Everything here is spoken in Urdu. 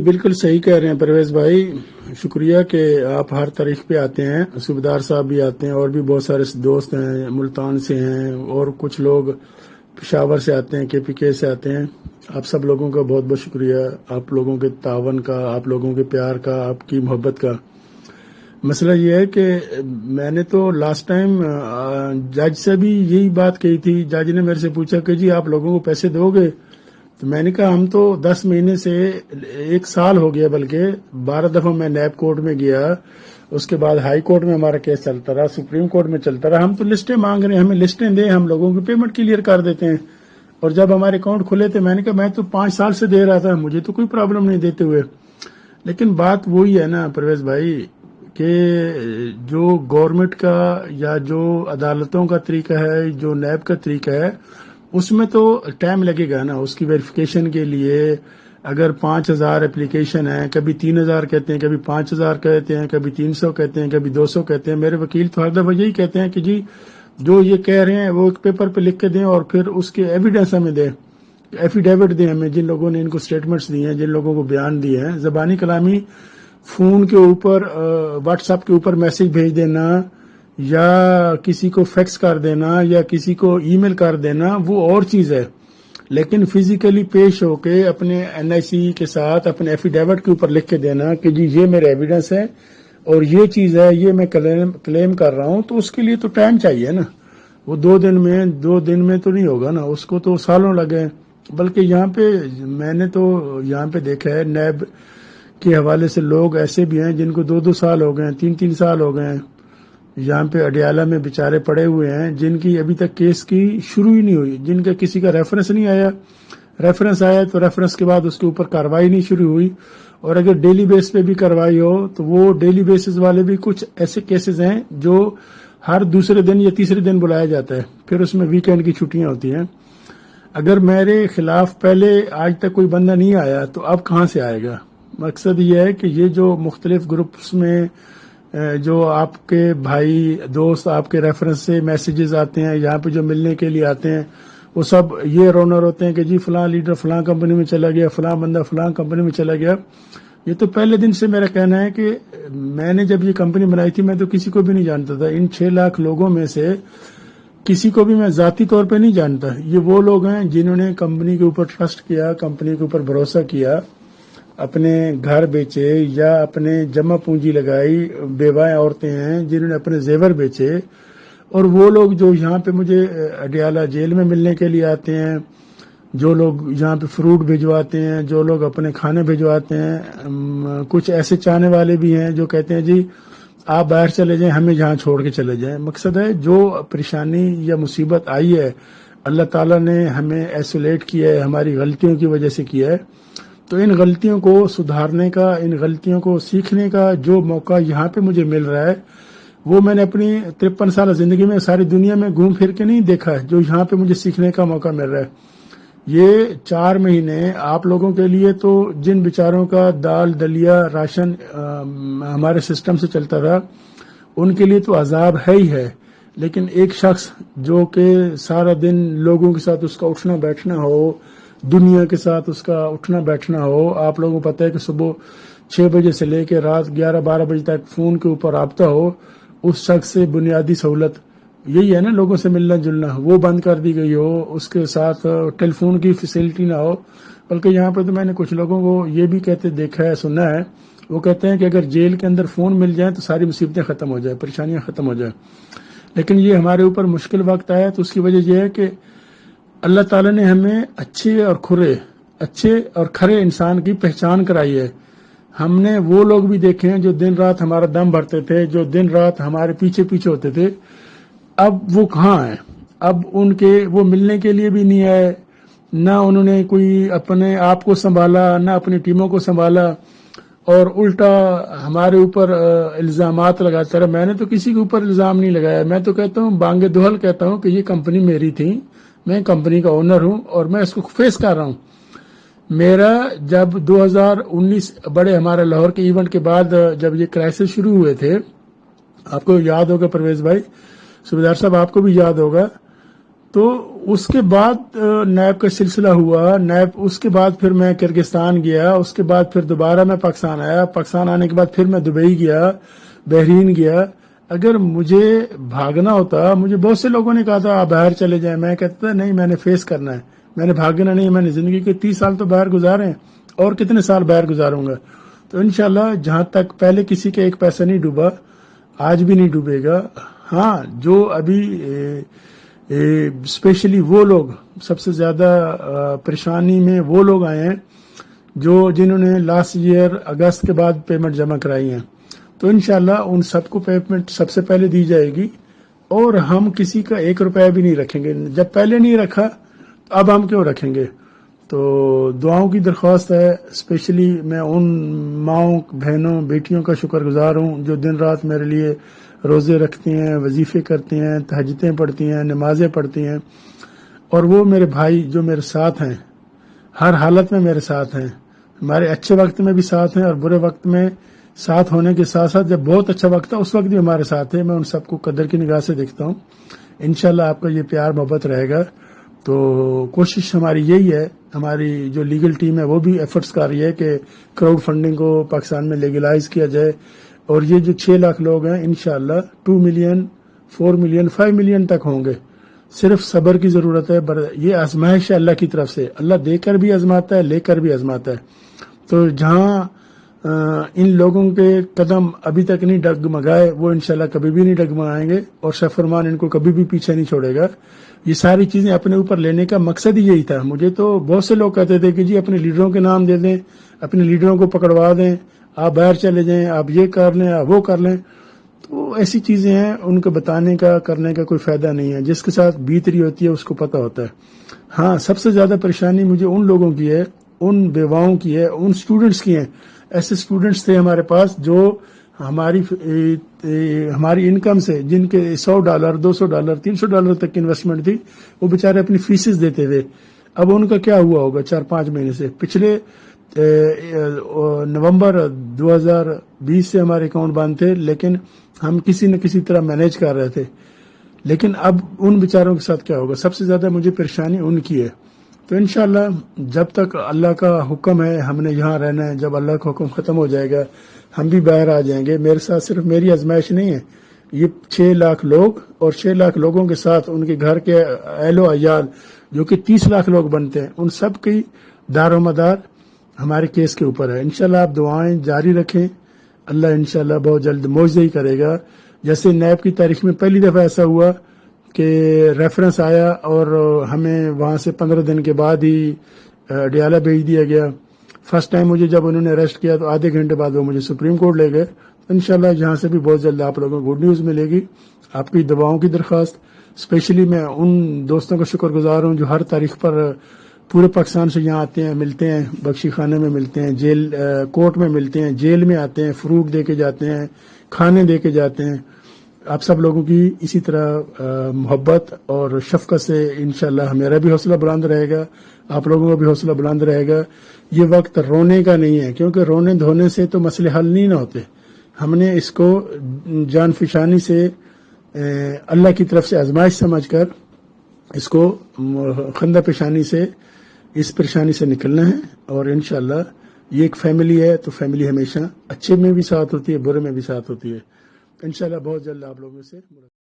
بالکل صحیح کہہ رہے ہیں پرویز بھائی. شکریہ کہ آپ ہر تاریخ پہ آتے ہیں. صوبیدار صاحب بھی آتے ہیں اور بھی بہت سارے دوست ہیں, ملتان سے ہیں اور کچھ لوگ پشاور سے آتے ہیں, KPK سے آتے ہیں. آپ سب لوگوں کا بہت بہت شکریہ, آپ لوگوں کے تعاون کا, آپ لوگوں کے پیار کا, آپ کی محبت کا. مسئلہ یہ ہے کہ میں نے تو لاسٹ ٹائم جج سے بھی یہی بات کہی تھی. جج نے میرے سے پوچھا کہ جی آپ لوگوں کو پیسے دو گے؟ تو میں نے کہا ہم تو 10 مہینے سے 1 سال ہو گیا, بلکہ 12 دفعہ میں نیب کورٹ میں گیا, اس کے بعد ہائی کورٹ میں ہمارا کیس چلتا رہا, سپریم کورٹ میں چلتا رہا. ہم تو لسٹیں مانگ رہے ہیں, ہمیں لسٹیں دیں, ہم لوگوں کی پیمنٹ کلیئر کر دیتے ہیں. اور جب ہمارے اکاؤنٹ کھلے تھے میں نے کہا میں تو 5 سال سے دے رہا تھا, مجھے تو کوئی پرابلم نہیں دیتے ہوئے. لیکن بات وہی ہے نا پرویز بھائی کہ جو گورنمنٹ کا یا جو عدالتوں کا طریقہ ہے, جو نیب کا طریقہ ہے, اس میں تو ٹائم لگے گا نا. اس کی ویریفیکیشن کے لیے اگر 5000 اپلیکیشن ہیں, کبھی 3000 کہتے ہیں, کبھی 5000 کہتے ہیں, کبھی 300 کہتے ہیں, کبھی 200 کہتے ہیں. میرے وکیل تو ہر دفعہ یہی کہتے ہیں کہ جی جو یہ کہہ رہے ہیں وہ ایک پیپر پہ لکھ کے دیں اور پھر اس کے ایویڈنس ہمیں دیں, ایفیڈیوٹ دیں ہمیں, جن لوگوں نے ان کو اسٹیٹمنٹس دیے ہیں, جن لوگوں کو بیان دیے ہیں. زبانی کلامی فون کے اوپر واٹس ایپ کے اوپر میسج بھیج دینا یا کسی کو فیکس کر دینا یا کسی کو ای میل کر دینا وہ اور چیز ہے. لیکن فزیکلی پیش ہو کے اپنے NIC کے ساتھ اپنے ایفیڈیوٹ کے اوپر لکھ کے دینا کہ جی یہ میرے ایویڈنس ہے اور یہ چیز ہے, یہ میں کلیم کر رہا ہوں, تو اس کے لیے تو ٹائم چاہیے نا. وہ 2 دن میں تو نہیں ہوگا نا, اس کو تو سالوں لگے. بلکہ یہاں پہ میں نے تو یہاں پہ دیکھا ہے نیب کے حوالے سے لوگ ایسے بھی ہیں جن کو 2 سال ہو گئے ہیں, 3 سال ہو گئے ہیں. یہاں پہ اڈیالہ میں بیچارے پڑے ہوئے ہیں جن کی ابھی تک کیس کی شروع ہی نہیں ہوئی, جن کا کسی کا ریفرنس نہیں آیا. ریفرنس آیا تو ریفرنس کے بعد اس کے اوپر کاروائی نہیں شروع ہوئی, اور اگر ڈیلی بیس پہ بھی کاروائی ہو تو وہ ڈیلی بیسز والے بھی کچھ ایسے کیسز ہیں جو ہر دوسرے دن یا تیسرے دن بلایا جاتا ہے, پھر اس میں ویکینڈ کی چھٹیاں ہوتی ہیں. اگر میرے خلاف پہلے آج تک کوئی بندہ نہیں آیا تو اب کہاں سے آئے گا؟ مقصد یہ ہے کہ یہ جو مختلف گروپس میں جو آپ کے بھائی دوست آپ کے ریفرنس سے میسیجز آتے ہیں, یہاں پہ جو ملنے کے لیے آتے ہیں, وہ سب یہ رونر ہوتے ہیں کہ جی فلاں لیڈر فلاں کمپنی میں چلا گیا, فلاں بندہ فلاں کمپنی میں چلا گیا. یہ تو پہلے دن سے میرا کہنا ہے کہ میں نے جب یہ کمپنی بنائی تھی میں تو کسی کو بھی نہیں جانتا تھا. ان 6 لاکھ لوگوں میں سے کسی کو بھی میں ذاتی طور پہ نہیں جانتا. یہ وہ لوگ ہیں جنہوں نے کمپنی کے اوپر ٹرسٹ کیا, کمپنی کے اوپر بھروسہ کیا, اپنے گھر بیچے یا اپنے جمع پونجی لگائی. بیوائیں عورتیں ہیں جنہوں نے اپنے زیور بیچے. اور وہ لوگ جو یہاں پہ مجھے اڈیالہ جیل میں ملنے کے لیے آتے ہیں, جو لوگ یہاں پہ فروٹ بھجواتے ہیں, جو لوگ اپنے کھانے بھجواتے ہیں, کچھ ایسے چاہنے والے بھی ہیں جو کہتے ہیں جی آپ باہر چلے جائیں, ہمیں جہاں چھوڑ کے چلے جائیں. مقصد ہے جو پریشانی یا مصیبت آئی ہے اللہ تعالیٰ نے ہمیں ایسولیٹ کیا ہے, ہماری غلطیوں کی وجہ سے کیا ہے. تو ان غلطیوں کو سدھارنے کا, ان غلطیوں کو سیکھنے کا جو موقع یہاں پہ مجھے مل رہا ہے وہ میں نے اپنی 53 سالہ زندگی میں ساری دنیا میں گھوم پھر کے نہیں دیکھا ہے, جو یہاں پہ مجھے سیکھنے کا موقع مل رہا ہے. یہ 4 مہینے آپ لوگوں کے لیے تو جن بیچاروں کا دال دلیا راشن ہمارے سسٹم سے چلتا رہا ان کے لیے تو عذاب ہے ہی ہے. لیکن ایک شخص جو کہ سارا دن لوگوں کے ساتھ اس کا اٹھنا بیٹھنا ہو, دنیا کے ساتھ اس کا اٹھنا بیٹھنا ہو, آپ لوگوں کو پتہ ہے کہ صبح 6 بجے سے لے کے رات 11-12 بجے تک فون کے اوپر رابطہ ہو, اس شخص سے بنیادی سہولت یہی ہے نا لوگوں سے ملنا جلنا, وہ بند کر دی گئی ہو, اس کے ساتھ ٹیلی فون کی فیسلٹی نہ ہو. بلکہ یہاں پہ تو میں نے کچھ لوگوں کو یہ بھی کہتے دیکھا ہے, سنا ہے, وہ کہتے ہیں کہ اگر جیل کے اندر فون مل جائیں تو ساری مصیبتیں ختم ہو جائیں, پریشانیاں ختم ہو جائیں. لیکن یہ ہمارے اوپر مشکل وقت آیا تو اس کی وجہ یہ ہے کہ اللہ تعالیٰ نے ہمیں اچھے اور کھرے انسان کی پہچان کرائی ہے. ہم نے وہ لوگ بھی دیکھے ہیں جو دن رات ہمارا دم بھرتے تھے, جو دن رات ہمارے پیچھے ہوتے تھے. اب وہ کہاں ہیں؟ اب ان کے وہ ملنے کے لیے بھی نہیں آئے, نہ انہوں نے کوئی اپنے آپ کو سنبھالا, نہ اپنی ٹیموں کو سنبھالا, اور الٹا ہمارے اوپر الزامات لگاتا رہا. میں نے تو کسی کے اوپر الزام نہیں لگایا. میں تو کہتا ہوں بانگ دہل کہتا ہوں کہ یہ کمپنی میری تھی, میں کمپنی کا اونر ہوں اور میں اس کو فیس کر رہا ہوں. میرا جب 2019 بڑے ہمارے لاہور کے ایونٹ کے بعد جب یہ کرائسس شروع ہوئے تھے, آپ کو یاد ہوگا پرویز بھائی, صوبیدار صاحب آپ کو بھی یاد ہوگا, تو اس کے بعد نیب کا سلسلہ ہوا، نیب اس کے بعد پھر میں کرگستان گیا، اس کے بعد پھر دوبارہ میں پاکستان آیا، پاکستان آنے کے بعد پھر میں دبئی گیا، بحرین گیا۔ اگر مجھے بھاگنا ہوتا، مجھے بہت سے لوگوں نے کہا تھا آپ باہر چلے جائیں، میں کہتا تھا نہیں، میں نے فیس کرنا ہے، میں نے بھاگنا نہیں، میں نے زندگی کے 30 سال تو باہر گزارے ہیں، اور کتنے سال باہر گزاروں گا۔ تو انشاءاللہ جہاں تک پہلے کسی کا ایک پیسہ نہیں ڈوبا، آج بھی نہیں ڈوبے گا۔ ہاں، جو ابھی اسپیشلی وہ لوگ سب سے زیادہ پریشانی میں وہ لوگ آئے ہیں جنہوں نے لاسٹ ایئر اگست کے بعد پیمنٹ جمع کرائی ہیں، تو انشاءاللہ ان سب کو پیمنٹ سب سے پہلے دی جائے گی، اور ہم کسی کا 1 روپیہ بھی نہیں رکھیں گے۔ جب پہلے نہیں رکھا تو اب ہم کیوں رکھیں گے؟ تو دعاؤں کی درخواست ہے، اسپیشلی میں ان ماؤں، بہنوں، بیٹیوں کا شکر گزار ہوں جو دن رات میرے لیے روزے رکھتی ہیں، وظیفے کرتی ہیں، تہجدیں پڑھتی ہیں، نمازیں پڑھتی ہیں، اور وہ میرے بھائی جو میرے ساتھ ہیں، ہر حالت میں میرے ساتھ ہیں، ہمارے اچھے وقت میں بھی ساتھ ہیں اور برے وقت میں ساتھ ہونے کے ساتھ ساتھ جب بہت اچھا وقت ہے اس وقت بھی ہمارے ساتھ ہے۔ میں ان سب کو قدر کی نگاہ سے دیکھتا ہوں۔ انشاءاللہ آپ کا یہ پیار محبت رہے گا۔ تو کوشش ہماری یہی ہے، ہماری جو لیگل ٹیم ہے وہ بھی ایفرٹس کر رہی ہے کہ کراؤڈ فنڈنگ کو پاکستان میں لیگلائز کیا جائے، اور یہ جو 6 لاکھ لوگ ہیں انشاءاللہ 2 ملین، 4 ملین، 5 ملین تک ہوں گے۔ صرف صبر کی ضرورت ہے، یہ آزمائش ہے اللہ کی طرف سے، اللہ دے کر بھی آزماتا ہے، لے کر بھی آزماتا ہے۔ تو جہاں ان لوگوں کے قدم ابھی تک نہیں ڈگمگائے، وہ انشاءاللہ کبھی بھی نہیں ڈگمگائیں گے، اور شاہ فرمان ان کو کبھی بھی پیچھے نہیں چھوڑے گا۔ یہ ساری چیزیں اپنے اوپر لینے کا مقصد ہی یہی تھا۔ مجھے تو بہت سے لوگ کہتے تھے کہ جی اپنے لیڈروں کے نام دے دیں، اپنے لیڈروں کو پکڑوا دیں، آپ باہر چلے جائیں، آپ یہ کر لیں، آپ وہ کر لیں۔ تو ایسی چیزیں ہیں، ان کو بتانے کا، کرنے کا کوئی فائدہ نہیں ہے۔ جس کے ساتھ بیت رہی ہوتی ہے اس کو پتہ ہوتا ہے۔ ہاں، سب سے زیادہ پریشانی مجھے ان لوگوں کی ہے، ان بیواؤں کی ہے، ان سٹوڈنٹس کی ہیں۔ ایسے سٹوڈنٹس تھے ہمارے پاس جو ہماری انکم سے، جن کے $100، $200، $300 تک کی انویسٹمنٹ تھی، وہ بیچارے اپنی فیسز دیتے تھے۔ اب ان کا کیا ہوا ہوگا 4-5 مہینے سے؟ پچھلے نومبر 2020 سے ہمارے اکاؤنٹ بند تھے، لیکن ہم کسی نہ کسی طرح مینیج کر رہے تھے۔ لیکن اب ان بیچاروں کے ساتھ کیا ہوگا؟ سب سے زیادہ مجھے پریشانی ان کی ہے۔ تو انشاءاللہ جب تک اللہ کا حکم ہے ہم نے یہاں رہنا ہے، جب اللہ کا حکم ختم ہو جائے گا ہم بھی باہر آ جائیں گے۔ میرے ساتھ صرف میری آزمائش نہیں ہے، یہ 6 لاکھ لوگ، اور 6 لاکھ لوگوں کے ساتھ ان کے گھر کے اہل و عیال جو کہ 30 لاکھ لوگ بنتے ہیں، ان سب کی دار و مدار ہمارے کیس کے اوپر ہے۔ انشاءاللہ آپ دعائیں جاری رکھیں، اللہ انشاءاللہ بہت جلد معجزہ ہی کرے گا۔ جیسے نیب کی تاریخ میں پہلی دفعہ ایسا ہوا کہ ریفرنس آیا اور ہمیں وہاں سے 15 دن کے بعد ہی ڈیالہ بھیج دیا گیا۔ فرسٹ ٹائم مجھے جب انہوں نے اریسٹ کیا تو آدھے گھنٹے بعد وہ مجھے سپریم کورٹ لے گئے۔ انشاءاللہ یہاں سے بھی بہت جلد آپ لوگوں کو گڈ نیوز ملے گی۔ آپ کی دعاؤں کی درخواست، اسپیشلی میں ان دوستوں کا شکر گزار ہوں جو ہر تاریخ پر پورے پاکستان سے یہاں آتے ہیں، ملتے ہیں، بخشی خانے میں ملتے ہیں، جیل کورٹ میں ملتے ہیں، جیل میں آتے ہیں، فروٹ دے کے جاتے ہیں، کھانے دے کے جاتے ہیں۔ آپ سب لوگوں کی اسی طرح محبت اور شفقت سے انشاءاللہ میرا بھی حوصلہ بلند رہے گا، آپ لوگوں کا بھی حوصلہ بلند رہے گا۔ یہ وقت رونے کا نہیں ہے، کیونکہ رونے دھونے سے تو مسئلے حل نہیں نہ ہوتے۔ ہم نے اس کو جان فشانی سے، اللہ کی طرف سے آزمائش سمجھ کر اس کو خندہ پیشانی سے، اس پریشانی سے نکلنا ہے، اور انشاءاللہ یہ ایک فیملی ہے، تو فیملی ہمیشہ اچھے میں بھی ساتھ ہوتی ہے، برے میں بھی ساتھ ہوتی ہے۔ انشاءاللہ بہت جلد آپ لوگوں سے